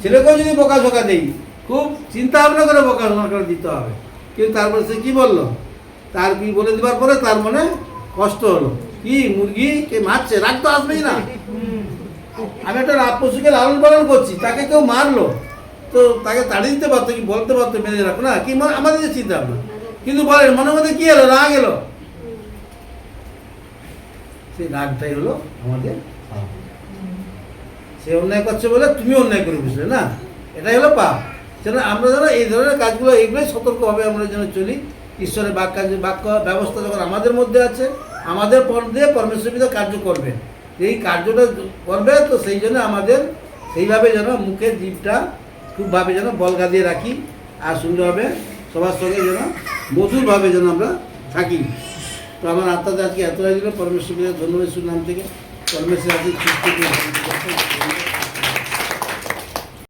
ছেলেকেও যদি বকাঝকা দেই খুব চিন্তা ভাবনা করে বকাঝকা করে দিতে হবে। কিন্তু তারপরে সে কী বললো, তার কি বলে দেওয়ার পরে তার মনে কষ্ট হলো, কি মুরগি কে মারছে, রাগ তো আসবেই না। আমি একটা পশুকে লালন পালন করছি, তাকে কেউ মারলো তো তাকে তাড়িয়ে দিতে পারতো, কি বলতে পারতো মেরে রাখো না, কি আমাদের যে চিন্তা ভাবনা। কিন্তু বলেন মনের মধ্যে কি এলো, রাগ এলো, সেই রাগটাই হলো আমাদের পাপ। সে অন্যায় করছে বলে তুমি অন্যায় করে বুঝলে না, এটাই হলো পাপ। সেটা আমরা যেন এই ধরনের কাজগুলো এইগুলোই সতর্কভাবে আমরা যেন চলি। ঈশ্বরের বাক্য ব্যবস্থা যখন আমাদের মধ্যে আছে, আমাদের পর দিয়ে পরমেশ্বর পিতা কার্য করবে, এই কার্যটা করবে, তো সেই জন্য আমাদের সেইভাবে যেন মুখের জিভটা খুবভাবে যেন বলগা দিয়ে রাখি, আর সুন্দরভাবে সবার সঙ্গে যেন মধুরভাবে যেন আমরা থাকি। তো আমার আত্মাতে আজকে এত দিল, পরমেশ্বর পিতা ধন্যবাদ নাম থেকে পরমেশ্বর আজকে